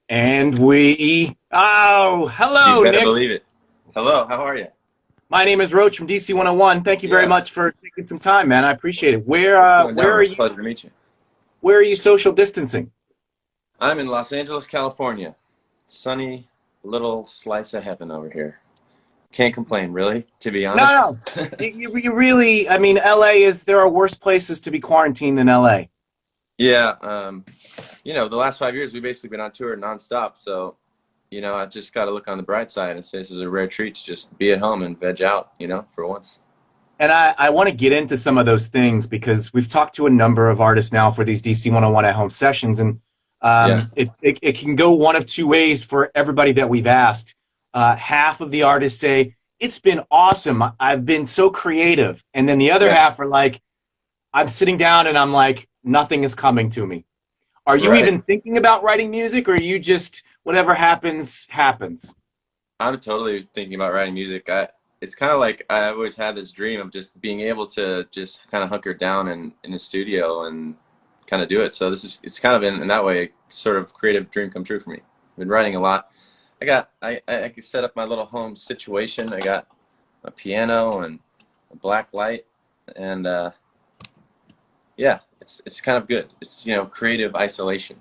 Hello, You better Nick. believe it. Hello, how are you? My name is Roche from DC101. Thank you very Yeah, much for taking some time, man. I appreciate it. what's going down? It's a pleasure to meet you. Where are you social distancing? I'm in Los Angeles, California. Sunny little slice of heaven over here. Can't complain, really, to be No, honest. no. You really, I mean, LA there are worse places to be quarantined than LA. Yeah, the last 5 years we've basically been on tour nonstop, so I just got to look on the bright side and say this is a rare treat to just be at home and veg out, for once. And I want to get into some of those things because we've talked to a number of artists now for these DC 101 at home sessions, and Yeah, it can go one of two ways for everybody that we've asked. Half of the artists say, it's been awesome. I've been so creative. And then the other yeah, half are like, I'm sitting down and I'm like, nothing is coming to me. Are you right. even thinking about writing music, or are you just whatever happens, happens? I'm totally thinking about writing music. It's kind of like I've always had this dream of just being able to just kind of hunker down in a studio and kind of do it. So it's kind of in that way sort of creative dream come true for me. I've been writing a lot. I could set up my little home situation. I got a piano and a black light, and yeah, it's kind of good. It's creative isolation.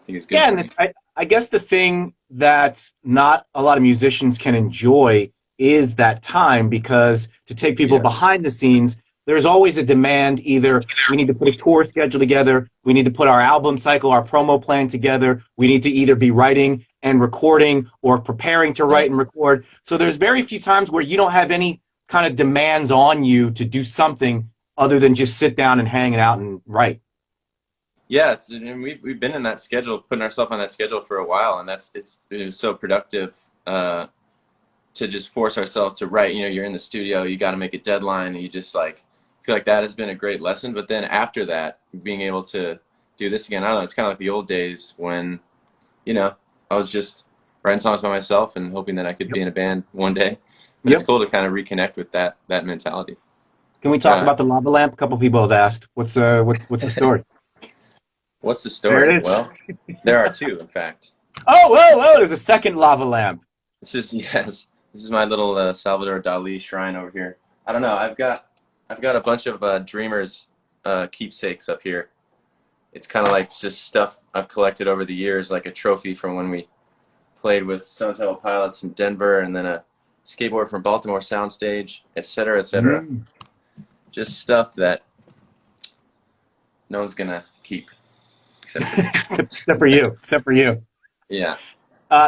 I think it's good Yeah, for and me. I guess the thing that not a lot of musicians can enjoy is that time, because to take people Yeah, behind the scenes, there's always a demand. Either we need to put a tour schedule together, we need to put our album cycle, our promo plan together, we need to either be writing and recording or preparing to yeah. write and record. So there's very few times where you don't have any kind of demands on you to do something other than just sit down and hang out and write. Yeah, and we've been in that schedule, putting ourselves on that schedule for a while, and it was so productive to just force ourselves to write. You're in the studio, you got to make a deadline, and you just like feel like that has been a great lesson. But then after that, being able to do this again, I don't know, it's kind of like the old days when you know I was just writing songs by myself and hoping that I could Yep. be in a band one day. But it's Yep. cool to kind of reconnect with that mentality. Can we talk Uh, about the lava lamp? A couple people have asked. What's the story? what's the There story? it is. Well, there are two, in fact. Oh, whoa, whoa! There's a second lava lamp. This is yes. This is my little Salvador Dali shrine over here. I don't know. I've got a bunch of Dreamers keepsakes up here. It's kind of like just stuff I've collected over the years, like a trophy from when we played with Stone Temple Pilots in Denver, and then a skateboard from Baltimore Soundstage, etc., etc. Mm. Just stuff that no one's gonna keep except for me. Except for you. Except for you. Yeah.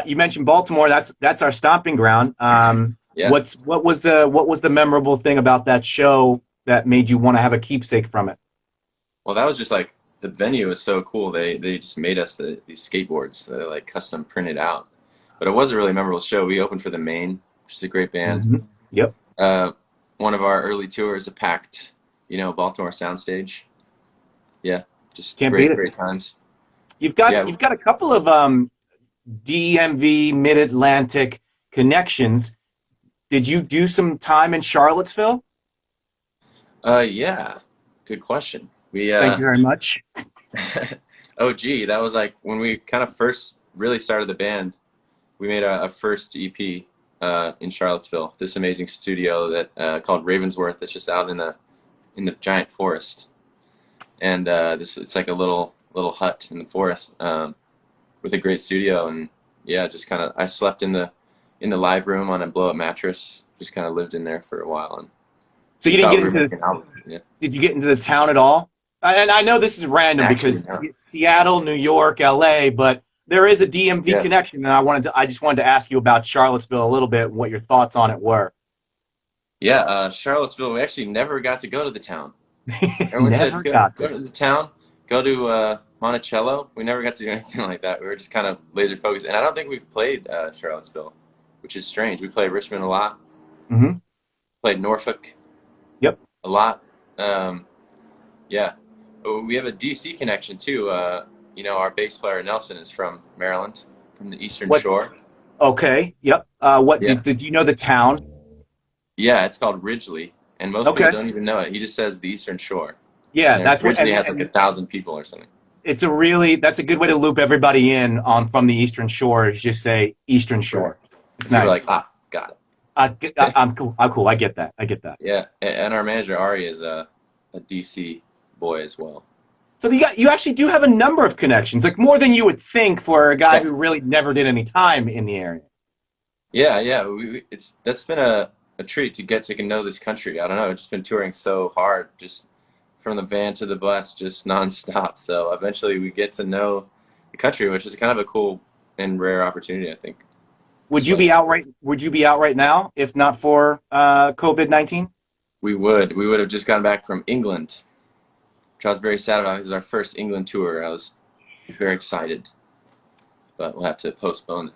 You mentioned Baltimore. That's our stomping ground. Yeah. What was the memorable thing about that show that made you want to have a keepsake from it? Well, that was just like the venue was so cool. They just made us these skateboards that are like custom printed out. But it was a really memorable show. We opened for the Maine, which is a great band. Hmm. Yep. Uh, One of our early tours, a packed, Baltimore soundstage. Yeah, just Can't beat great, it. great times. You've got Yeah, you've got a couple of DMV Mid Atlantic connections. Did you do some time in Charlottesville? yeah. Good question. We Thank you very much. oh gee, that was like when we kind of first really started the band. We made a first EP in Charlottesville. This amazing studio that called Ravensworth. That's just out in the giant forest, and it's like a little hut in the forest with a great studio. And yeah, just kind of I slept in the live room on a blow up mattress. Just kind of lived in there for a while, and So we you didn't thought get we were into making an album. Yeah, Did you get into the town at all? And I know this is random actually, because no. Seattle, New York, LA, but there is a DMV Yeah, connection, and I just wanted to ask you about Charlottesville a little bit, and what your thoughts on it were. yeah. Charlottesville. We actually never got to go to the town. Everyone said Never got go there. to the town, go to Monticello. We never got to do anything like that. We were just kind of laser focused, and I don't think we've played Charlottesville, which is strange. We played Richmond a lot, Hmm. played Norfolk Yep. a lot. Um, yeah, oh, we have a DC connection too. Our bass player Nelson is from Maryland, from the Eastern What? Shore. Okay. Yep. What Yeah, did you know the town? yeah, it's called Ridgely, and most people Okay. don't even know it. He just says the Eastern Shore, Yeah, and that's what. Ridgely has like 1,000 people or something. It's a really, that's a good way to loop everybody in on from the Eastern Shore is just say Eastern Right. Shore. It's People are nice. like, ah, got I'm cool. I'm cool. I get that. I get that. yeah, and our manager Ari is a DC boy as well. So you actually do have a number of connections, like more than you would think for a guy who Yes. really never did any time in the area. Yeah, yeah. It's that's been a treat to get to know this country. I don't know. I've just been touring so hard, just from the van to the bus, just nonstop. So eventually we get to know the country, which is kind of a cool and rare opportunity, I think. Would you So be out right? Would you be out right now if not for COVID-19? we would have just gotten back from England, which I was very sad about. This is our first England tour. I was very excited, but we'll have to postpone that.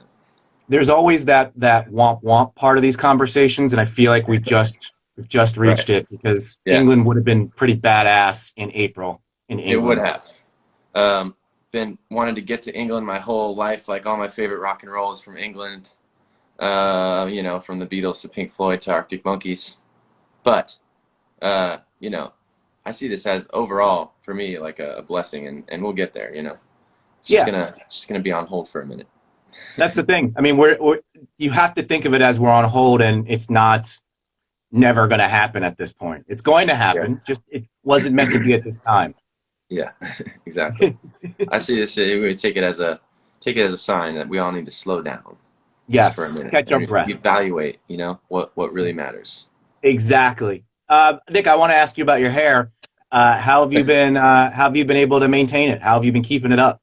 There's always that womp womp part of these conversations, and I feel like we've just Right. reached it because Yeah, England would have been pretty badass in April in it would England. have. Um, been wanting to get to England my whole life. Like all my favorite rock and roll is from England. From the Beatles to Pink Floyd to Arctic Monkeys. But I see this as overall for me like a blessing, and we'll get there. It's just Yeah, gonna be on hold for a minute. that's the thing. I mean, you have to think of it as we're on hold, and it's not never going to happen at this point. It's going to Yeah, happen. Just it wasn't meant to be at this time. yeah, exactly. I see this. We take it as a sign that we all need to slow down just for a Yes, minute catch our and breath. evaluate. What really matters. Exactly. Nick, I want to ask you about your hair. How have you been? How have you been able to maintain it? How have you been keeping it up?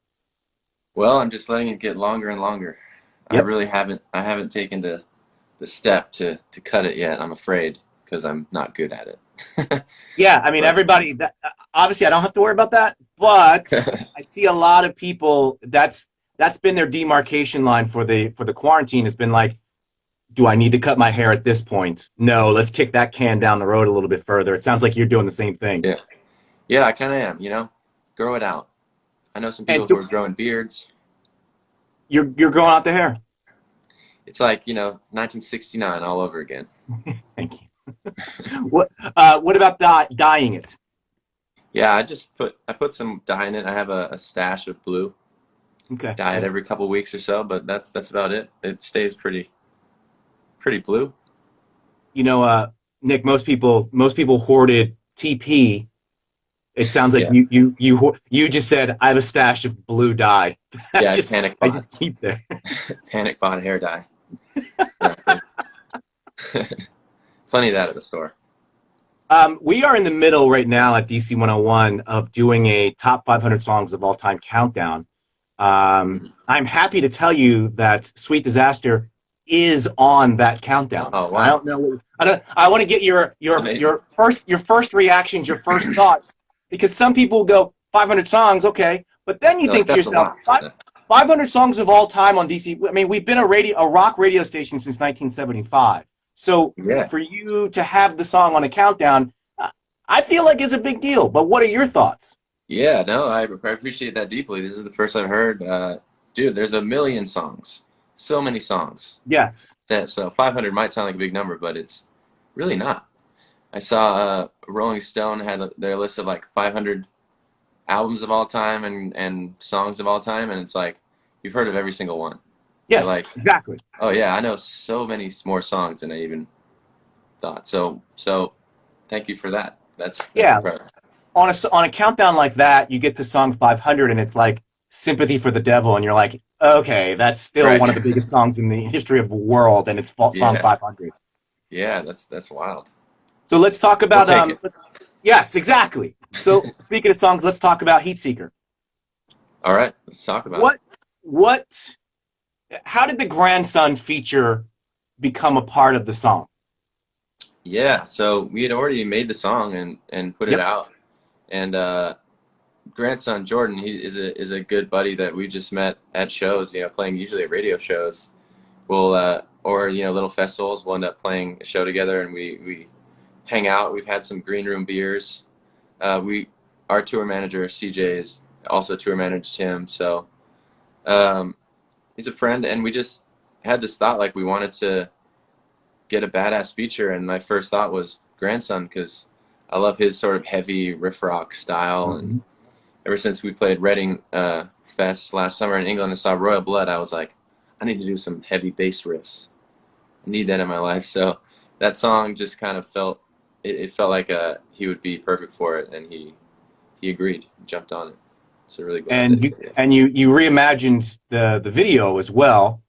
Well, I'm just letting it get longer and longer. I Yep. really haven't. I haven't taken the step to cut it yet. I'm afraid because I'm not good at it. Yeah, I mean, But everybody. Obviously, I don't have to worry about that, but I see a lot of people. That's been their demarcation line for the quarantine. Has been like, do I need to cut my hair at this point? No, let's kick that can down the road a little bit further. It sounds like you're doing the same thing. yeah, yeah, I kind of am. Grow it out. I know some And people who so are growing beards. you're growing out the hair. It's like 1969 all over again. Thank you. What about dyeing it? Yeah, I put some dye in it. I have a stash of blue. Okay. Dye it every couple weeks or so, but that's about it. It stays pretty blue. You know, Nick, most people hoarded TP. It sounds like Yeah, you just said I have a stash of blue dye. I yeah. I just panic I bought just keep there. panic bought hair dye. Exactly. Plenty of that at the store. We are in the middle right now at DC101 of doing a top 500 songs of all time countdown. I'm happy to tell you that Sweet Disaster is on that countdown. Oh I wow, don't know. I want to get your your amazing. your first reactions, your first thoughts, because some people go 500 songs, okay, but then you They're like think to that's a yourself, lot. 500 songs of all time on DC. I mean, we've been a rock radio station since 1975. So Yeah. for you to have the song on a countdown, I feel like is a big deal. But what are your thoughts? Yeah, no, I appreciate that deeply. This is the first I've heard. Dude, there's a million songs. So many songs. Yes. So 500 might sound like a big number, but it's really not. I saw Rolling Stone had their list of like 500 albums of all time and songs of all time, and it's like you've heard of every single one. You're Yes, like, exactly. oh yeah, I know so many more songs than I even thought. So thank you for that. That's Yeah. incredible. On a countdown like that, you get to song 500, and it's like "Sympathy for the Devil," and you're like, okay, that's still Right. one of the biggest songs in the history of the world, and it's song Yeah. 500. Yeah, that's wild. So let's talk We'll about take it. yes, exactly. So speaking of songs, let's talk about Heat Seeker. All right, let's talk about it. What how did the grandson feature become a part of the song? Yeah, so we had already made the song and put it Yep. out, and grandson Jordan, he is a good buddy that we just met at shows, playing usually at radio shows. We'll or little festivals. We'll end up playing a show together, and we hang out. We've had some green room beers. We our tour manager CJ is also tour managed him, so he's a friend, and we just had this thought like we wanted to get a badass feature, and my first thought was grandson because I love his sort of heavy riff rock style, and Mhm. ever since we played Reading Fest last summer in England and saw Royal Blood, I was like, I need to do some heavy bass riffs. I need that in my life. So that song just kind of felt, it felt like he would be perfect for it, and he agreed, jumped on it. So really glad that And he did. you reimagined the video as well.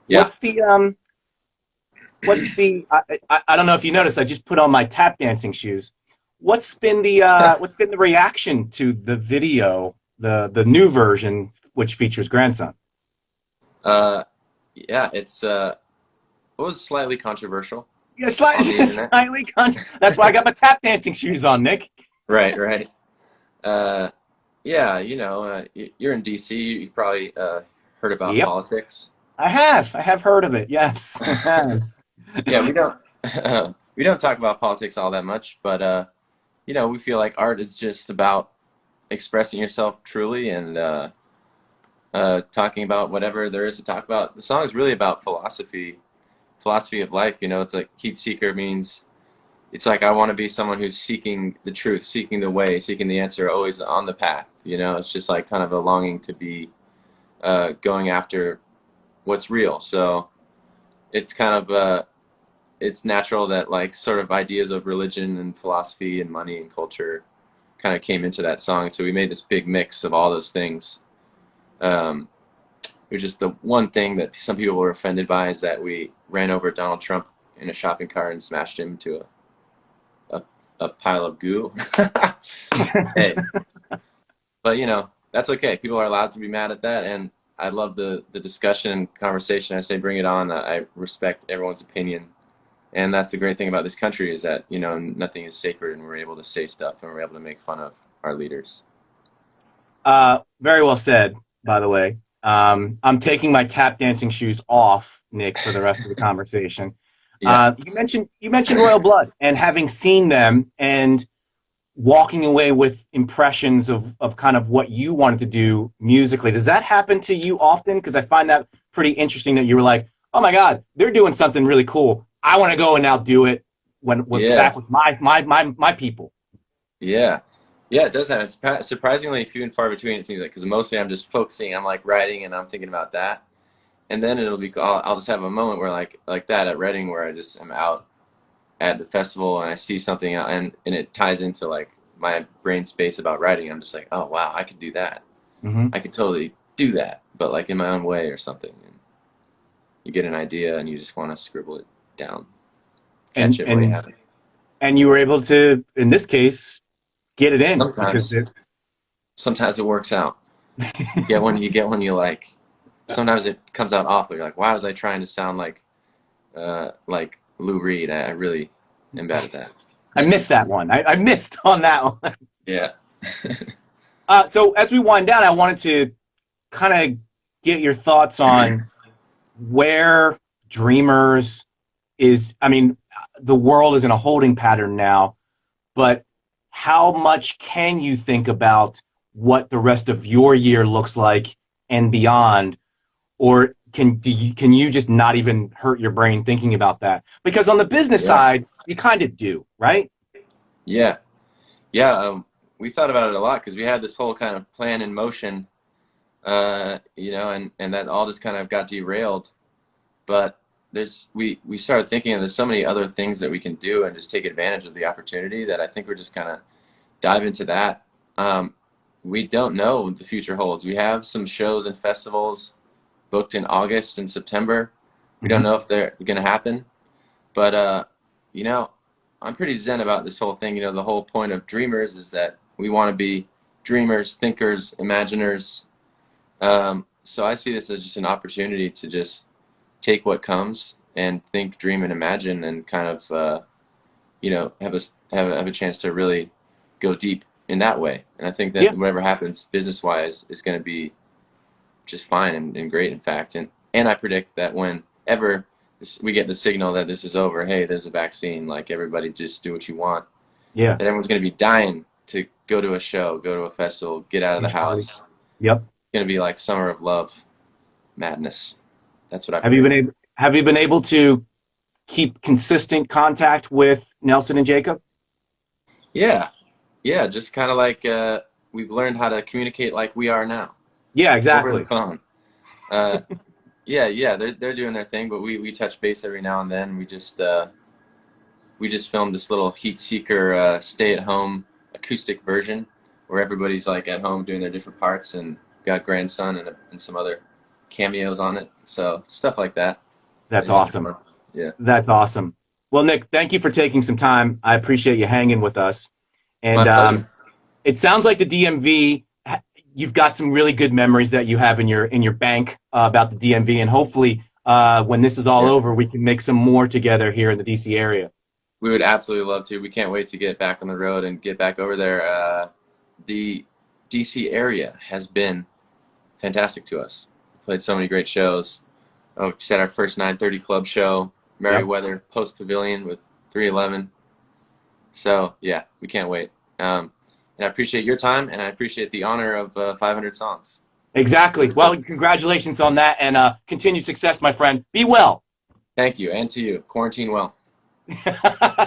Yeah. I don't know if you noticed, I just put on my tap dancing shoes. What's been the reaction to the video, the new version, which features grandson? Yeah, it was slightly controversial Yeah, on the internet. That's why I got my tap dancing shoes on, Nick. Right, right. Yeah, you're in DC. You probably heard about Yep, politics. I have heard of it. Yes, I have. Yeah, we don't we don't talk about politics all that much, but we feel like art is just about expressing yourself truly and talking about whatever there is to talk about. The song is really about philosophy of life. It's like heat seeker means it's like I want to be someone who's seeking the truth, seeking the way, seeking the answer, always on the path. It's just like kind of a longing to be going after what's real. So it's kind of it's natural that like sort of ideas of religion and philosophy and money and culture kind of came into that song. So we made this big mix of all those things. It was just the one thing that some people were offended by is that we ran over Donald Trump in a shopping cart and smashed him into a pile of goo. Hey, but that's okay. People are allowed to be mad at that, and I love the discussion and conversation. I say bring it on. I respect everyone's opinion, and that's the great thing about this country is that nothing is sacred, and we're able to say stuff and we're able to make fun of our leaders. Very well said, by the way. I'm taking my tap dancing shoes off, Nick, for the rest of the conversation. Yeah. You mentioned Royal Blood and having seen them and walking away with impressions of kind of what you wanted to do musically. Does that happen to you often? Because I find that pretty interesting that you were like, oh my God, they're doing something really cool. I want to go and now do it back with my people. Yeah. Yeah, it does happen. It's surprisingly few and far between, it seems like, because mostly I'm just focusing, I'm like writing and I'm thinking about that. And then I'll just have a moment where like that at Reading where I just am out at the festival and I see something and it ties into like my brain space about writing. I'm just like, oh wow, I could do that. Mm-hmm. I could totally do that, but like in my own way or something. And you get an idea and you just want to scribble it down, catch it where you have it. And you were able to, in this case, get it in. Sometimes it works out. You get one you like. Sometimes it comes out awful. You're like, why was I trying to sound like Lou Reed? I really am bad at that. I missed that one. I missed on that one. Yeah. So as we wind down, I wanted to kind of get your thoughts on where Dreamers is. I mean, the world is in a holding pattern now, but how much can you think about what the rest of your year looks like and beyond? Or can you just not even hurt your brain thinking about that? Because on the business side, you kind of do, right? Yeah. We thought about it a lot because we had this whole kind of plan in motion, and that all just kind of got derailed. But we started thinking there's so many other things that we can do and just take advantage of the opportunity that I think we're just kind of dive into that. We don't know what the future holds. We have some shows and festivals booked in August and September. We don't know if they're going to happen, but I'm pretty zen about this whole thing. The whole point of Dreamers is that we want to be dreamers, thinkers, imaginers. So I see this as just an opportunity to just take what comes and think, dream, and imagine, and kind of have a chance to really go deep in that way. And I think that whatever happens business-wise is going to be just fine and great, in fact. And I predict that whenever we get the signal that this is over, hey, there's a vaccine, like everybody just do what you want. Yeah. That everyone's going to be dying to go to a show, go to a festival, get out of the house. Yep. It's going to be like Summer of Love madness. That's what I predict. Have you been able to keep consistent contact with Nelson and Jacob? Yeah, just kind of like we've learned how to communicate like we are now Yeah, over the exactly. phone. Uh, yeah, they're doing their thing, but we touch base every now and then. We just filmed this little Heat Seeker stay-at-home acoustic version where everybody's like at home doing their different parts, and got grandson and some other cameos on it. So stuff like that. That's They make it awesome. fun. Yeah, That's awesome. Well, Nick, thank you for taking some time. I appreciate you hanging with us. my And pleasure. it sounds like the DMV. You've got some really good memories that you have in your bank about the DMV, and hopefully, when this is all Yeah, over, we can make some more together here in the DC area. we would absolutely love to. We can't wait to get back on the road and get back over there. The DC area has been fantastic to us. Played so many great shows. Oh, just had our first 9:30 club show, Yep. Merriweather Post Pavilion with 311. So yeah, we can't wait. And I appreciate your time, and I appreciate the honor of 500 songs. Exactly. Well, congratulations on that, and continued success, my friend. Be well. Thank you, and to you. Quarantine well.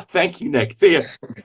Thank you, Nick. See you.